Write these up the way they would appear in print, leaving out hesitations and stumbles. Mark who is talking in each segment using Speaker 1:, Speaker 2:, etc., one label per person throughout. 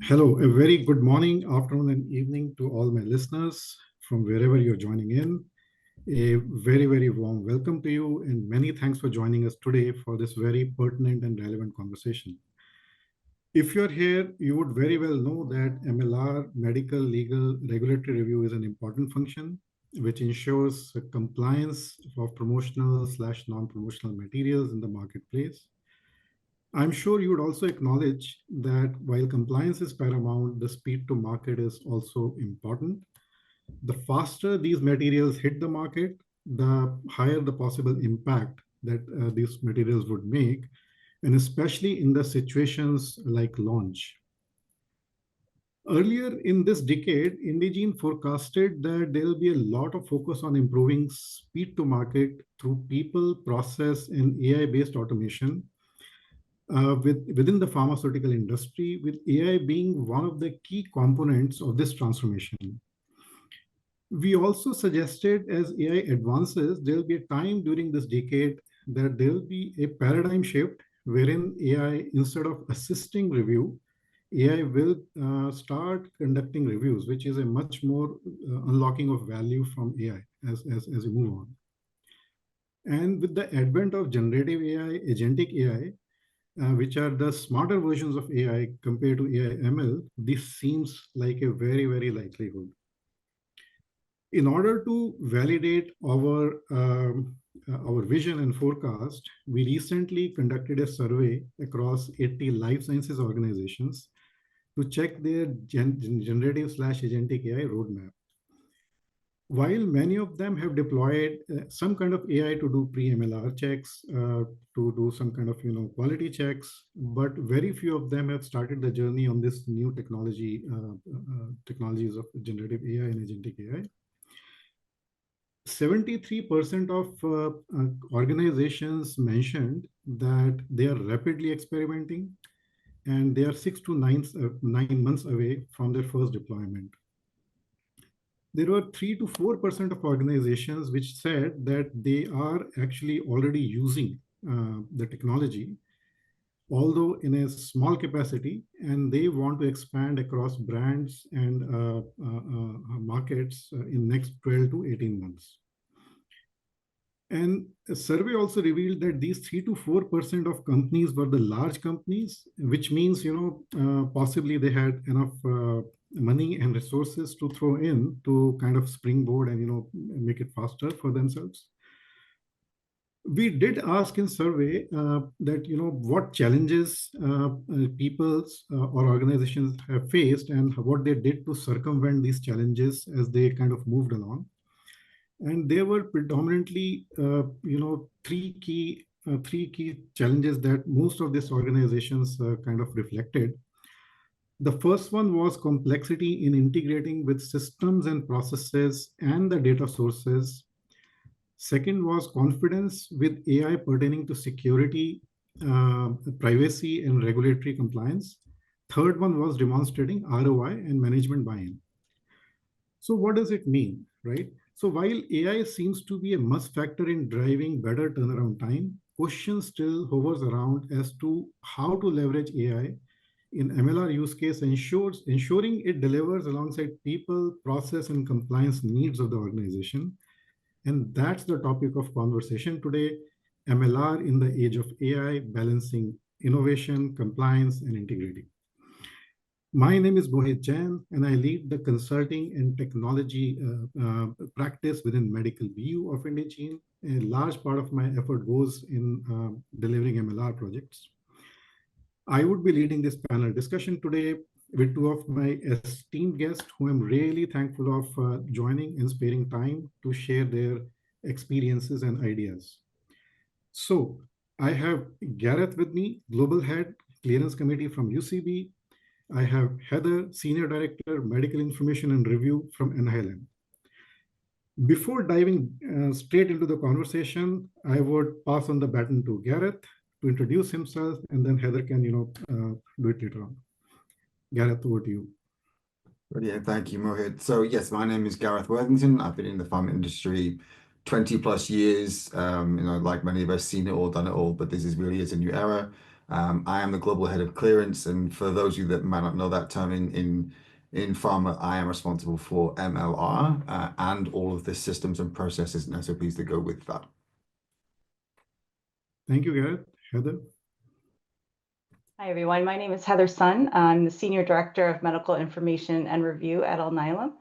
Speaker 1: Hello, a very good morning, afternoon, and evening to all my listeners from wherever you're joining in. A very, very warm welcome to you, and many thanks for joining us today for this very pertinent and relevant conversation. If you're here, you would very well know that MLR, medical, legal, regulatory review, is an important function which ensures compliance of promotional slash non-promotional materials in the marketplace. I'm sure you would also acknowledge that while compliance is paramount, the speed to market is also important. The faster these materials hit the market, the higher the possible impact that these materials would make, and especially in the situations like launch. Earlier in this decade, Indegene forecasted that there will be a lot of focus on improving speed to market through people, process, and AI-based automation within the pharmaceutical industry, with AI being one of the key components of this transformation. We also suggested as AI advances, there will be a time during this decade that there will be a paradigm shift wherein AI, instead of assisting review, AI will start conducting reviews, which is a much more unlocking of value from AI as we move on. And with the advent of generative AI, agentic AI, which are the smarter versions of AI compared to AI ML, this seems like a very, very likelihood. In order to validate our vision and forecast, we recently conducted a survey across 80 life sciences organizations to check their generative slash agentic AI roadmap. While many of them have deployed some kind of AI to do pre-MLR checks, to do some kind of quality checks, but very few of them have started the journey on this new technologies of generative AI and agentic AI. 73% of organizations mentioned that they are rapidly experimenting, and they are 6 to 9 months away from their first deployment. There were 3 to 4% of organizations which said that they are actually already using the technology, although in a small capacity, and they want to expand across brands and markets in next 12 to 18 months. And a survey also revealed that these 3 to 4% of companies were the large companies, which means, possibly they had enough money and resources to throw in to kind of springboard and, make it faster for themselves. We did ask in survey that, what challenges people or organizations have faced and what they did to circumvent these challenges as they kind of moved along. And there were predominantly, three key challenges that most of these organizations kind of reflected. The first one was complexity in integrating with systems and processes and the data sources. Second was confidence with AI pertaining to security, privacy, and regulatory compliance. Third one was demonstrating ROI and management buy-in. So what does it mean, right? So while AI seems to be a must factor in driving better turnaround time, question still hovers around as to how to leverage AI in MLR use case ensuring it delivers alongside people, process, and compliance needs of the organization. And that's the topic of conversation today, MLR in the age of AI, balancing innovation, compliance, and integrity. My name is Mohit Jain, and I lead the consulting and technology practice within medical BU of Indegene. A large part of my effort goes in delivering MLR projects. I would be leading this panel discussion today with two of my esteemed guests who I'm really thankful of joining and sparing time to share their experiences and ideas. So I have Gareth with me, Global Head, Clearance Committee from UCB. I have Heather, Senior Director, Medical Information and Review from NILM. Before diving straight into the conversation, I would pass on the baton to Gareth to introduce himself, and then Heather can, do it later on. Gareth, over to you.
Speaker 2: Brilliant. Thank you, Mohit. So yes, my name is Gareth Worthington. I've been in the pharma industry 20 plus years, like many of us, seen it all, done it all, but this is really is a new era. I am the global head of clearance, and for those of you that might not know that term in pharma, I am responsible for MLR and all of the systems and processes and SOPs that go with that.
Speaker 1: Thank you, Gareth. Heather?
Speaker 3: Hi, everyone. My name is Heather Sun. I'm the Senior Director of Medical Information and Review at Alnylam.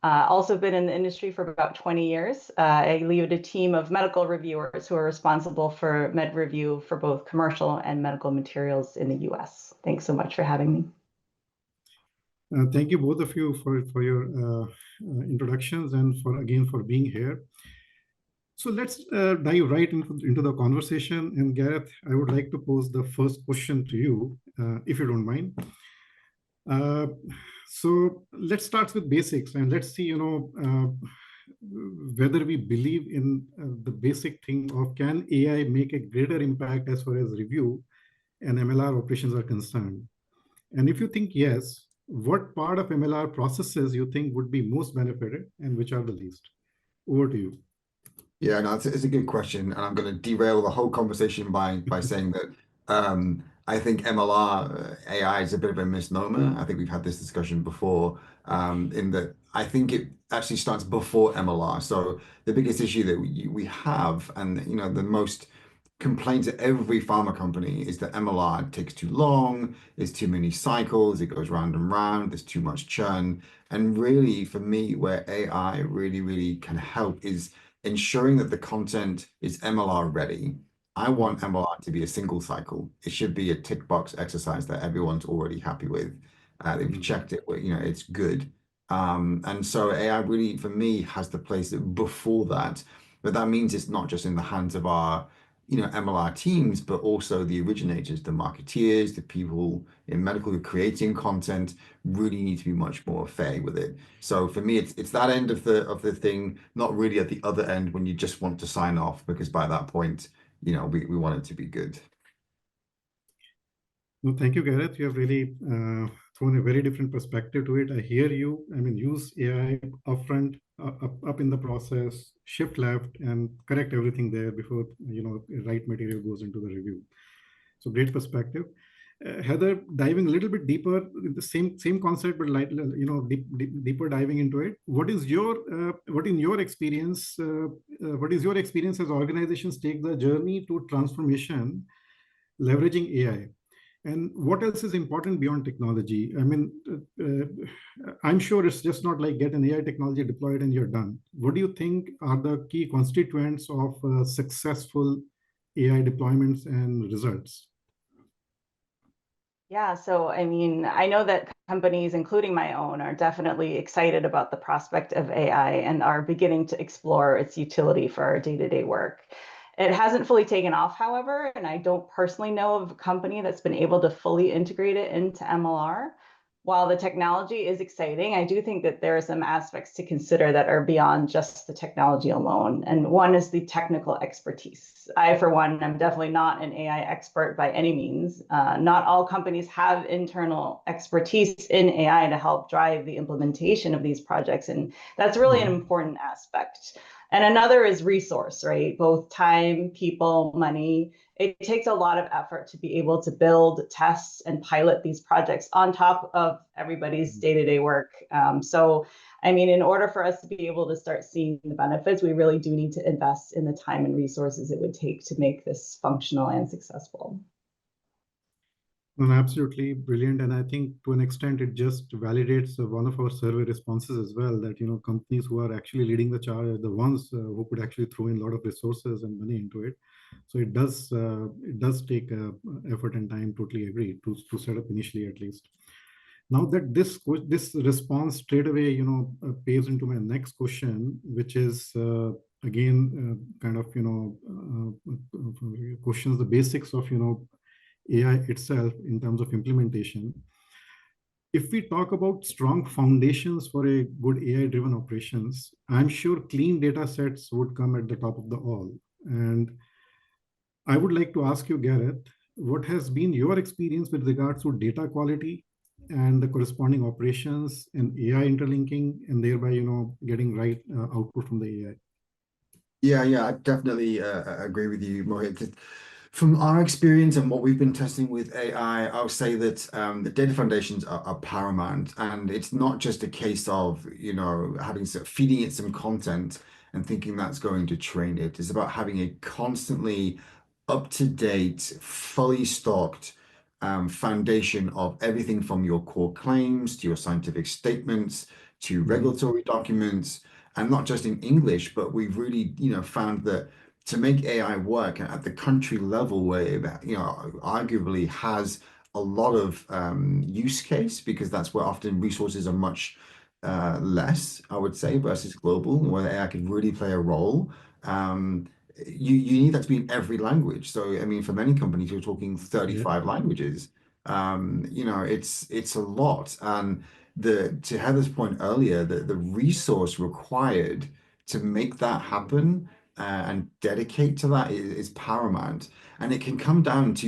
Speaker 3: Also been in the industry for about 20 years. I lead a team of medical reviewers who are responsible for med review for both commercial and medical materials in the US. Thanks so much for having me.
Speaker 1: Thank you both of you for your introductions and for being here. So let's dive right into the conversation. And Gareth, I would like to pose the first question to you, if you don't mind. So let's start with basics and let's see, whether we believe in the basic thing of can AI make a greater impact as far as review and MLR operations are concerned. And if you think yes, what part of MLR processes you think would be most benefited and which are the least? Over to you.
Speaker 2: Yeah, no, it's a good question, and I'm going to derail the whole conversation by saying that I think MLR AI is a bit of a misnomer. I think we've had this discussion before, in that I think it actually starts before MLR. So the biggest issue that we have, and the most complaints at every pharma company is that MLR takes too long, there's too many cycles, it goes round and round, there's too much churn. And really, for me, where AI really can help is ensuring that the content is MLR ready. I want MLR to be a single cycle. It should be a tick box exercise that everyone's already happy with. They've checked it, it's good. And so AI really, for me, has to place it before that. But that means it's not just in the hands of our MLR teams, but also the originators, the marketeers, the people in medical who are creating content really need to be much more fair with it. So for me, it's that end of the thing, not really at the other end when you just want to sign off, because by that point, we want it to be good.
Speaker 1: No, thank you, Gareth. You have really thrown a very different perspective to it. I hear you. I mean, use AI upfront, up in the process, shift left, and correct everything there before right material goes into the review. So great perspective. Heather, diving a little bit deeper in the same concept, but deeper diving into it. What in your experience? What is your experience as organizations take the journey to transformation, leveraging AI? And what else is important beyond technology? I mean, I'm sure it's just not like get an AI technology deployed and you're done. What do you think are the key constituents of successful AI deployments and results?
Speaker 3: Yeah, so I mean, I know that companies, including my own, are definitely excited about the prospect of AI and are beginning to explore its utility for our day-to-day work. It hasn't fully taken off, however, and I don't personally know of a company that's been able to fully integrate it into MLR. While the technology is exciting, I do think that there are some aspects to consider that are beyond just the technology alone. And one is the technical expertise. I, for one, am definitely not an AI expert by any means. Not all companies have internal expertise in AI to help drive the implementation of these projects. And that's really an important aspect. And another is resource, right? Both time, people, money. It takes a lot of effort to be able to build, test, and pilot these projects on top of everybody's day-to-day work. So, I mean, in order for us to be able to start seeing the benefits, we really do need to invest in the time and resources it would take to make this functional and successful.
Speaker 1: No, absolutely brilliant. And I think to an extent, it just validates one of our survey responses as well, that, companies who are actually leading the charge are the ones who could actually throw in a lot of resources and money into it. So it does take effort and time, totally agree, to set up initially at least. Now that this response straight away, pays into my next question, which is again, kind of, questions the basics of, AI itself in terms of implementation. If we talk about strong foundations for a good AI-driven operations, I'm sure clean data sets would come at the top of the all. And I would like to ask you, Gareth, what has been your experience with regards to data quality and the corresponding operations and AI interlinking, and thereby, getting right output from the AI?
Speaker 2: Yeah, I definitely agree with you, Mohit. From our experience and what we've been testing with AI, I'll say that the data foundations are paramount, and it's not just a case of, having feeding it some content and thinking that's going to train it. It's about having a constantly up-to-date, fully stocked foundation of everything from your core claims to your scientific statements to regulatory documents, and not just in English, but we've really, found that to make AI work at the country level where it, arguably has a lot of use case, because that's where often resources are much less, I would say, versus global, where AI can really play a role. You need that to be in every language. So, I mean, for many companies, you're talking 35 languages. It's a lot. And to Heather's point earlier, the resource required to make that happen and dedicate to that is paramount. And it can come down to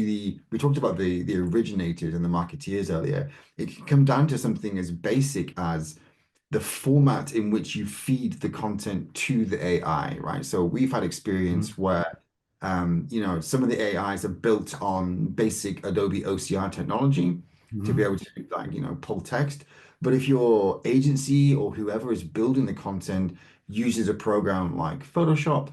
Speaker 2: we talked about the originators and the marketeers earlier. It can come down to something as basic as the format in which you feed the content to the AI, right? So we've had experience where, some of the AIs are built on basic Adobe OCR technology to be able to, pull text. But if your agency or whoever is building the content uses a program like Photoshop,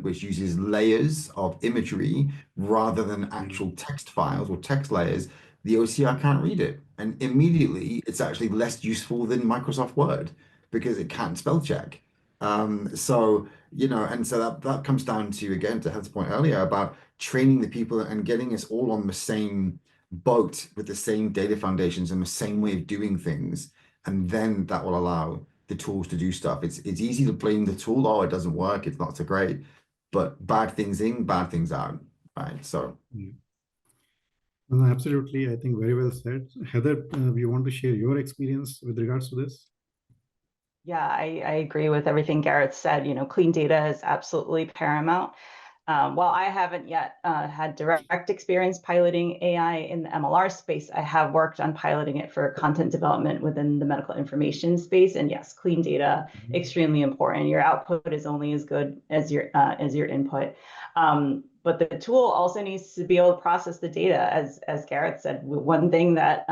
Speaker 2: which uses layers of imagery rather than actual text files or text layers, the OCR can't read it. And immediately it's actually less useful than Microsoft Word because it can't spell check. And so that comes down to, again, to Heather's point earlier about training the people and getting us all on the same boat with the same data foundations and the same way of doing things. And then that will allow the tools to do stuff. It's easy to blame the tool. Oh, it doesn't work. It's not so great. But bad things in, bad things out. Right. So.
Speaker 1: No, absolutely. I think very well said. Heather, you want to share your experience with regards to this?
Speaker 3: Yeah, I agree with everything Garrett said. Clean data is absolutely paramount. While I haven't yet had direct experience piloting AI in the MLR space, I have worked on piloting it for content development within the medical information space. And yes, clean data, extremely important. Your output is only as good as your input. But the tool also needs to be able to process the data, as Garrett said. One thing that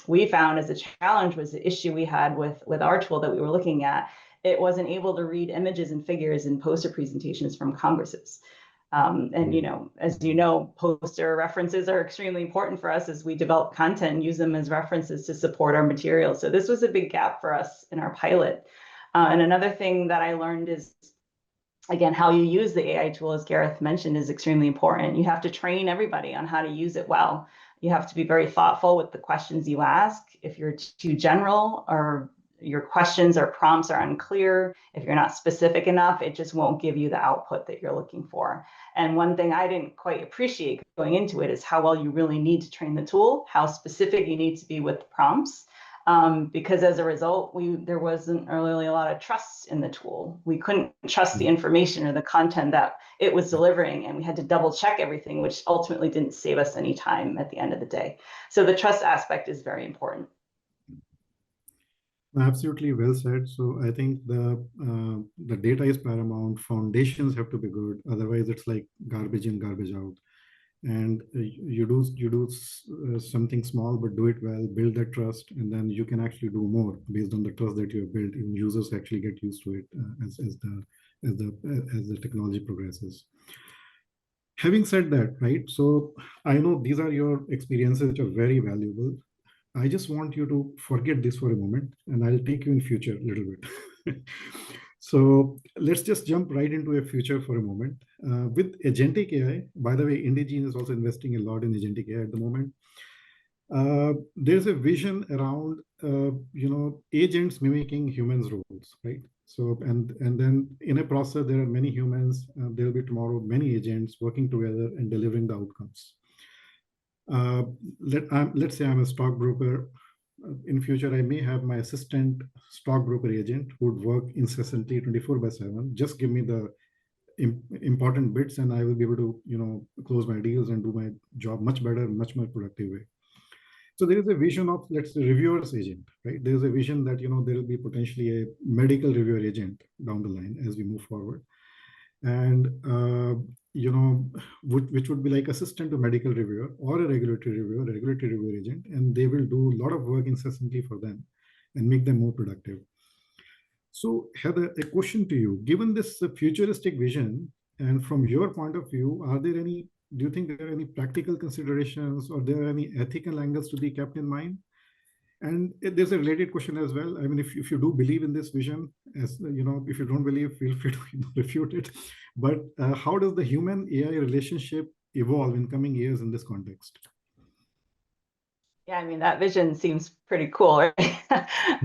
Speaker 3: we found as a challenge was the issue we had with our tool that we were looking at. It wasn't able to read images and figures in poster presentations from congresses. As you know, poster references are extremely important for us as we develop content and use them as references to support our materials. So this was a big gap for us in our pilot. And another thing that I learned is, again, how you use the AI tool, as Gareth mentioned, is extremely important. You have to train everybody on how to use it well. You have to be very thoughtful with the questions you ask. If you're too general or your questions or prompts are unclear, if you're not specific enough, it just won't give you the output that you're looking for. And one thing I didn't quite appreciate going into it is how well you really need to train the tool, how specific you need to be with prompts. Because as a result, there wasn't really a lot of trust in the tool. We couldn't trust the information or the content that it was delivering, and we had to double check everything, which ultimately didn't save us any time at the end of the day. So the trust aspect is very important.
Speaker 1: Absolutely well said. So I think the data is paramount. Foundations have to be good. Otherwise, it's like garbage in, garbage out. And you do something small, but do it well, build that trust, and then you can actually do more based on the trust that you have built. And users actually get used to it as the technology progresses. Having said that, right? So I know these are your experiences which are very valuable. I just want you to forget this for a moment, and I'll take you in future a little bit. So let's just jump right into a future for a moment. With agentic AI, by the way, Indegene is also investing a lot in agentic AI at the moment. There's a vision around, agents mimicking humans' roles, right? So, and then in a process, there are many humans. There will be tomorrow many agents working together and delivering the outcomes. Let's say I'm a stockbroker. In future, I may have my assistant stockbroker agent who would work incessantly 24/7. Just give me the important bits and I will be able to, close my deals and do my job much better, much more productive way. So there is a vision of, let's say, reviewer's agent, right? There's a vision that, there will be potentially a medical reviewer agent down the line as we move forward. and which would be like assistant to medical reviewer or a regulatory reviewer agent, and they will do a lot of work incessantly for them and make them more productive. So, Heather, a question to you. Given this futuristic vision, and from your point of view, do you think there are any practical considerations or there are any ethical angles to be kept in mind? And there's a related question as well. I mean, if you do believe in this vision, if you don't believe, feel free to refute it. But how does the human AI relationship evolve in coming years in this context?
Speaker 3: Yeah, I mean, that vision seems pretty cool, right?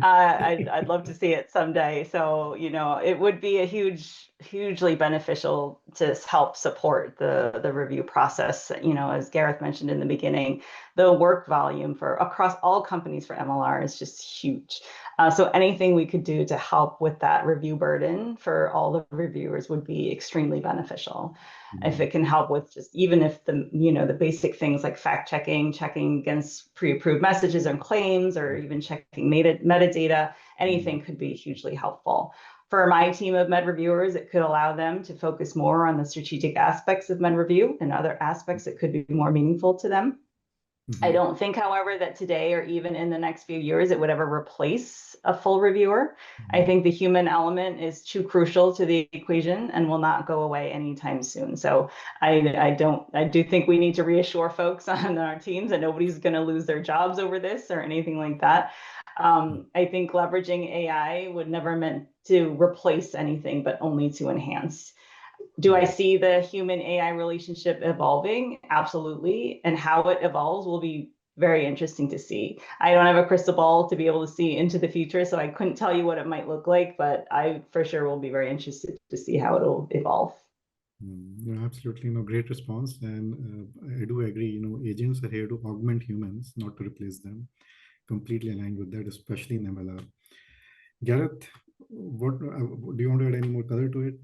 Speaker 3: I'd love to see it someday. So, it would be a hugely beneficial to help support the review process. As Gareth mentioned in the beginning, the work volume for across all companies for MLR is just huge. So anything we could do to help with that review burden for all the reviewers would be extremely beneficial. If it can help with just even if the basic things like fact checking against pre-approved messages and claims, or even checking metadata, anything could be hugely helpful. For my team of med reviewers, it could allow them to focus more on the strategic aspects of med review and other aspects that could be more meaningful to them. I don't think, however, that today or even in the next few years it would ever replace a full reviewer. I think the human element is too crucial to the equation and will not go away anytime soon. So I do think we need to reassure folks on our teams that nobody's going to lose their jobs over this or anything like that. I think leveraging AI would never meant to replace anything, but only to enhance. Do I see the human AI relationship evolving? Absolutely. And how it evolves will be very interesting to see. I don't have a crystal ball to be able to see into the future, so I couldn't tell you what it might look like, but I for sure will be very interested to see how it'll evolve.
Speaker 1: Absolutely, great response. And I do agree, agents are here to augment humans, not to replace them. Completely aligned with that, especially in MLR. Gareth, what do you want to add any more color to it?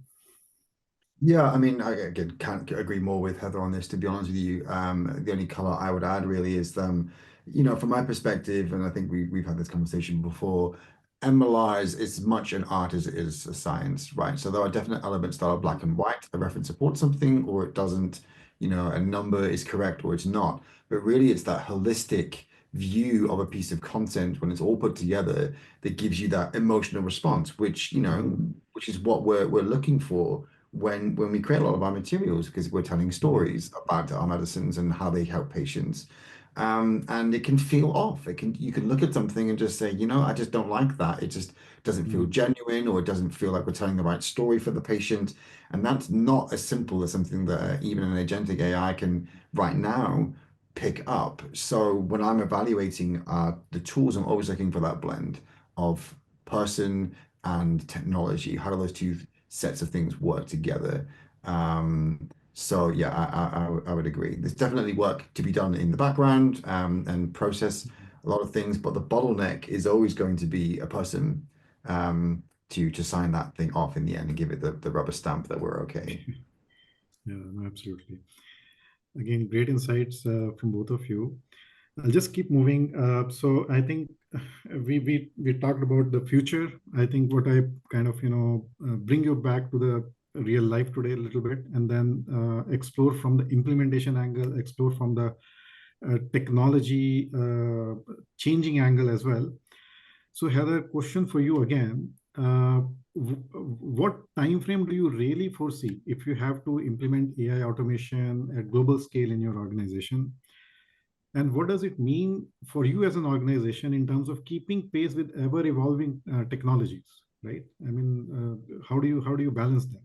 Speaker 2: Yeah, I mean, I again can't agree more with Heather on this, to be honest with you. The only color I would add really is, from my perspective, and I think we've had this conversation before, MLR is as much an art as it is a science, right? So there are definite elements that are black and white. A reference supports something or it doesn't, a number is correct or it's not. But really it's that holistic view of a piece of content when it's all put together that gives you that emotional response, which is what we're looking for when we create a lot of our materials, because we're telling stories about our medicines and how they help patients. And it can feel off. You can look at something and just say, I just don't like that. It just doesn't feel genuine, or it doesn't feel like we're telling the right story for the patient. And that's not as simple as something that even an agentic AI can right now pick up. So when I'm evaluating the tools, I'm always looking for that blend of person and technology. How do those two sets of things work together? So yeah, I would agree. There's definitely work to be done in the background and process a lot of things, but the bottleneck is always going to be a person to sign that thing off in the end and give it the rubber stamp that we're okay.
Speaker 1: Yeah, absolutely. Again, great insights from both of you. I'll just keep moving. So I think we talked about the future. I think what I kind of bring you back to the real life today a little bit, and then explore from the implementation angle, explore from the technology changing angle as well. So Heather, question for you again. What time frame do you really foresee if you have to implement AI automation at global scale in your organization? And what does it mean for you as an organization in terms of keeping pace with ever evolving technologies, right? I mean, how do you balance that?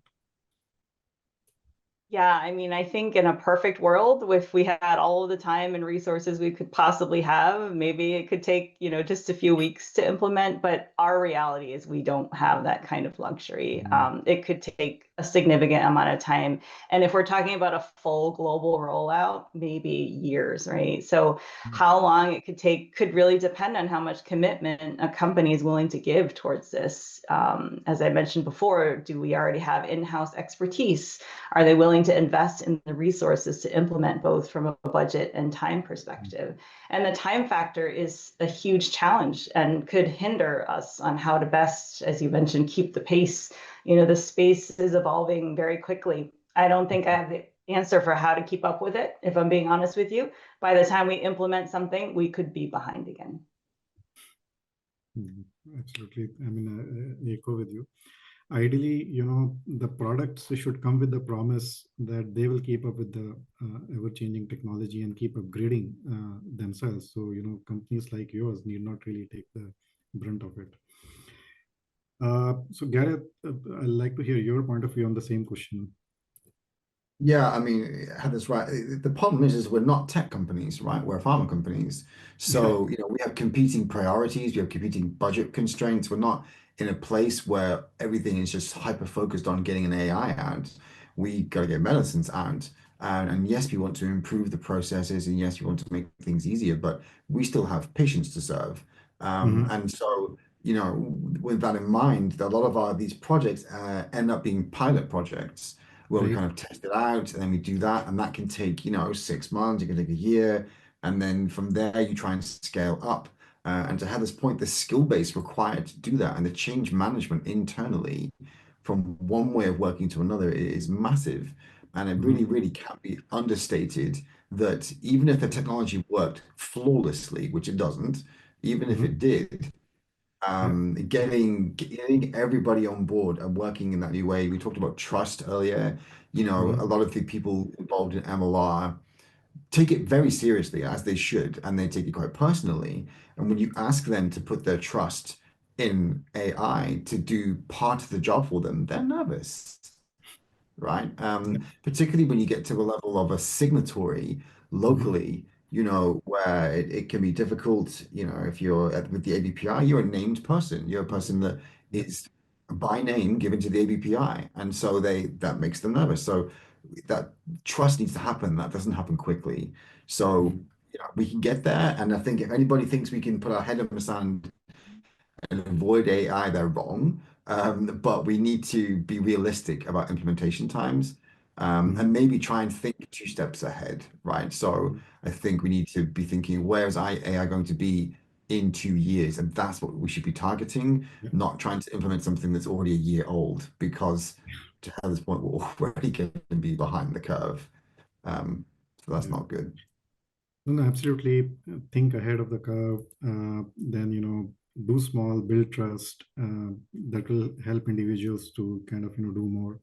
Speaker 3: Yeah, I mean, I think in a perfect world, if we had all of the time and resources we could possibly have, maybe it could take, just a few weeks to implement. But our reality is we don't have that kind of luxury. It could take a significant amount of time. And if we're talking about a full global rollout, maybe years, right? So how long it could take could really depend on how much commitment a company is willing to give towards this. As I mentioned before, do we already have in-house expertise? Are they willing to invest in the resources to implement, both from a budget and time perspective? And the time factor is a huge challenge and could hinder us on how to best, as you mentioned, keep the pace The space is evolving very quickly. I don't think I have the answer for how to keep up with it, if I'm being honest with you. By the time we implement something, we could be behind again.
Speaker 1: Absolutely. I mean, I echo with you. Ideally, the products should come with the promise that they will keep up with the ever-changing technology and keep upgrading themselves. So, companies like yours need not really take the brunt of it. So, Gareth, I'd like to hear your point of view on the same question.
Speaker 2: Yeah, I mean, Heather's right. The problem is we're not tech companies, right? We're pharma companies. So, we have competing priorities, we have competing budget constraints. We're not in a place where everything is just hyper focused on getting an AI out. We got to get medicines out. And yes, we want to improve the processes, and yes, we want to make things easier, but we still have patients to serve. And so, with that in mind, a lot of these projects end up being pilot projects where we
Speaker 1: Right.
Speaker 2: kind of test it out and then we do that, and that can take 6 months, it can take a year, and then from there you try and scale up. And to Heather's point, the skill base required to do that and the change management internally from one way of working to another is massive. And it really, really can't be understated that even if the technology worked flawlessly, which it doesn't, even if it did, getting everybody on board and working in that new way. We talked about trust earlier. A lot of the people involved in MLR take it very seriously, as they should, and they take it quite personally. And when you ask them to put their trust in AI to do part of the job for them, they're nervous, right? Particularly when you get to a level of a signatory locally, where it can be difficult, if you're with the ABPI, you're a named person. You're a person that is by name given to the ABPI. And so that makes them nervous. So that trust needs to happen. That doesn't happen quickly. So, we can get there. And I think if anybody thinks we can put our head in the sand and avoid AI, they're wrong. But we need to be realistic about implementation times, and maybe try and think 2 steps ahead, right? So I think we need to be thinking, where's AI going to be in 2 years? And that's what we should be targeting, not trying to implement something that's already a year old, because to Heather's point, we're already going to be behind the curve. So that's not good.
Speaker 1: No, absolutely. Think ahead of the curve. Then, do small, build trust. That will help individuals to kind of, do more.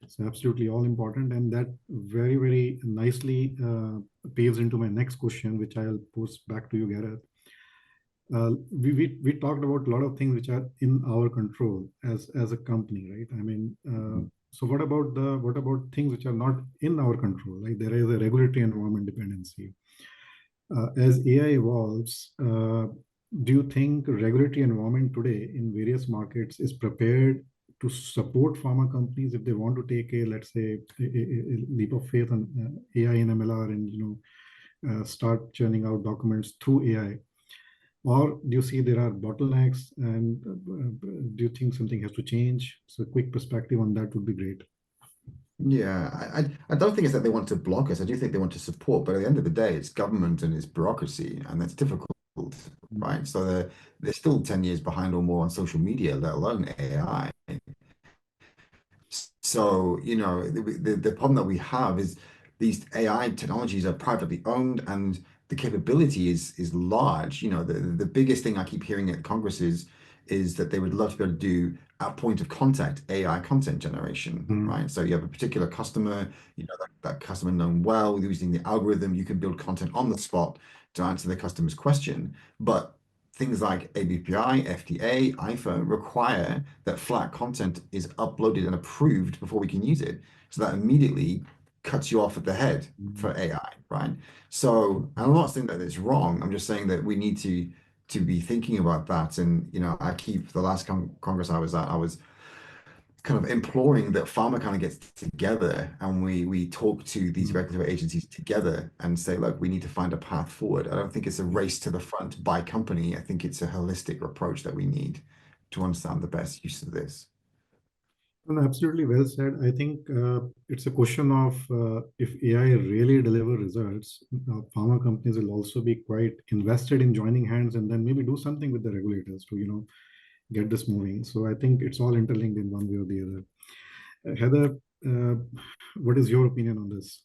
Speaker 1: So absolutely all important. And that very, very nicely paves into my next question, which I'll post back to you, Gareth. We talked about a lot of things which are in our control as a company, right? I mean, so what about things which are not in our control? Like there is a regulatory environment dependency. As AI evolves, do you think regulatory environment today in various markets is prepared to support pharma companies if they want to take let's say, a leap of faith on AI and MLR and start churning out documents through AI? Or do you see there are bottlenecks, and do you think something has to change? So a quick perspective on that would be great.
Speaker 2: Yeah, I don't think it's that they want to block us. I do think they want to support, but at the end of the day, it's government and it's bureaucracy, and that's difficult, right? So they're still 10 years behind or more on social media, let alone AI. So, the problem that we have is these AI technologies are privately owned and the capability is large. The biggest thing I keep hearing at Congress is that they would love to be able to do at point of contact AI content generation, right? So you have a particular customer, that customer known well, using the algorithm, you can build content on the spot to answer the customer's question. But things like ABPI, FDA, IFA require that flat content is uploaded and approved before we can use it. So that immediately cuts you off at the head for AI, right? So I'm not saying that it's wrong. I'm just saying that we need to be thinking about that. And, I keep the last Congress I was at, I was kind of imploring that pharma kind of gets together and we talk to these regulatory agencies together and say, look, we need to find a path forward. I don't think it's a race to the front by company. I think it's a holistic approach that we need to understand the best use of this.
Speaker 1: No, absolutely well said. I think it's a question of if AI really deliver results, pharma companies will also be quite invested in joining hands and then maybe do something with the regulators to, get this moving. So I think it's all interlinked in one way or the other. Heather, what is your opinion on this?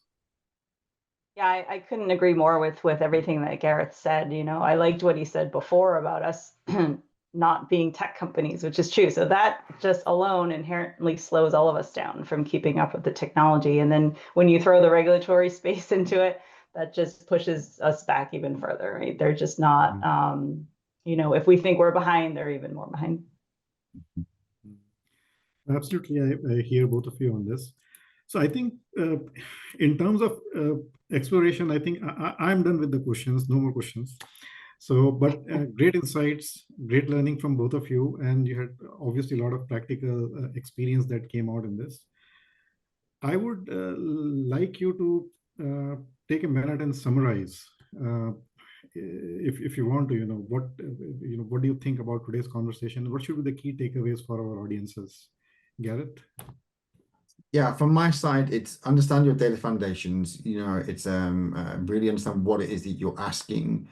Speaker 3: Yeah, I couldn't agree more with everything that Gareth said. I liked what he said before about us not being tech companies, which is true. So that just alone inherently slows all of us down from keeping up with the technology. And then when you throw the regulatory space into it, that just pushes us back even further, right? They're just not, if we think we're behind, they're even more behind.
Speaker 1: Absolutely, I hear both of you on this. So I think in terms of exploration, I think I'm done with the questions, no more questions. So, but great insights, great learning from both of you. And you had obviously a lot of practical experience that came out in this. I would like you to take a minute and summarize, if you want to, what do you think about today's conversation? What should be the key takeaways for our audiences? Gareth?
Speaker 2: Yeah, from my side, it's understand your data foundations. It's really understand what it is that you're asking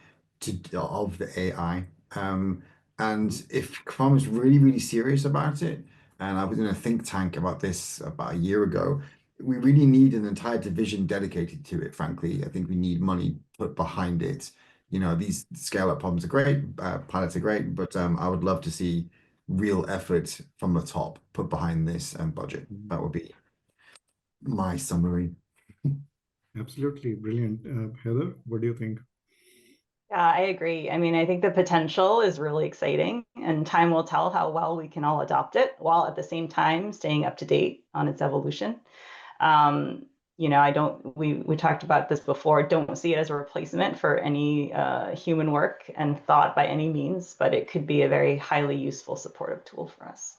Speaker 2: of the AI. And if Chrome is really, really serious about it, and I was in a think tank about this about a year ago, we really need an entire division dedicated to it, frankly. I think we need money put behind it. These scale-up problems are great, pilots are great, but I would love to see real effort from the top put behind this budget. That would be my summary.
Speaker 1: Absolutely brilliant. Heather, what do you think?
Speaker 3: Yeah, I agree. I mean, I think the potential is really exciting, and time will tell how well we can all adopt it while at the same time staying up to date on its evolution. We talked about this before, don't see it as a replacement for any human work and thought by any means, but it could be a very highly useful supportive tool for us.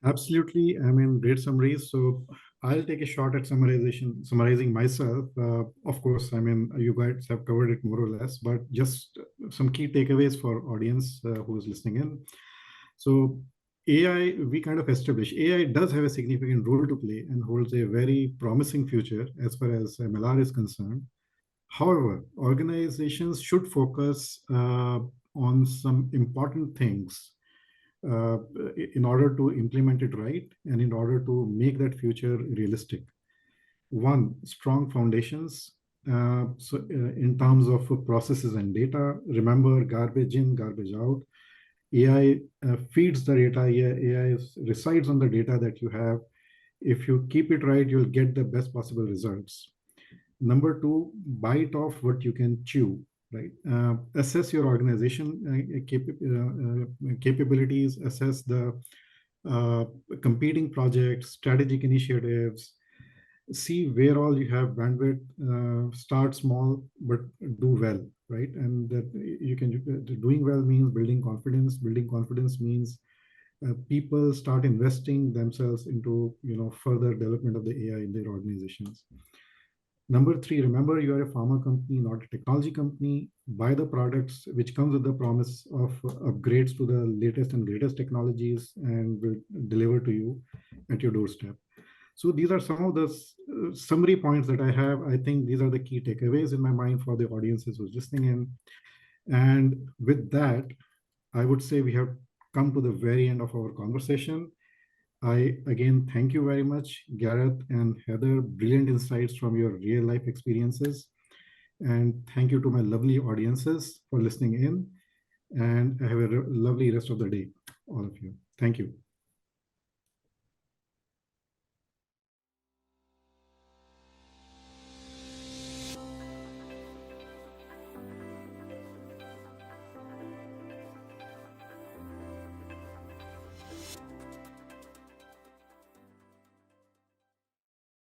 Speaker 1: Absolutely. I mean, great summaries. So I'll take a shot at summarizing myself. Of course, I mean, you guys have covered it more or less, but just some key takeaways for audience who is listening in. So AI, we kind of established, AI does have a significant role to play and holds a very promising future as far as MLR is concerned. However, organizations should focus on some important things in order to implement it right and in order to make that future realistic. One, strong foundations. In terms of processes and data, remember garbage in, garbage out. AI feeds the data. AI resides on the data that you have. If you keep it right, you'll get the best possible results. Number two, bite off what you can chew, right? Assess your organization capabilities, assess the competing projects, strategic initiatives, see where all you have bandwidth, start small, but do well, right? And that you can, doing well means building confidence. Building confidence means people start investing themselves into, further development of the AI in their organizations. Number three, remember you are a pharma company, not a technology company. Buy the products which comes with the promise of upgrades to the latest and greatest technologies and will deliver to you at your doorstep. So these are some of the summary points that I have. I think these are the key takeaways in my mind for the audiences who's listening in. And with that, I would say we have come to the very end of our conversation. I again thank you very much, Gareth and Heather. Brilliant insights from your real life experiences. And thank you to my lovely audiences for listening in. And have a lovely rest of the day, all of you. Thank you.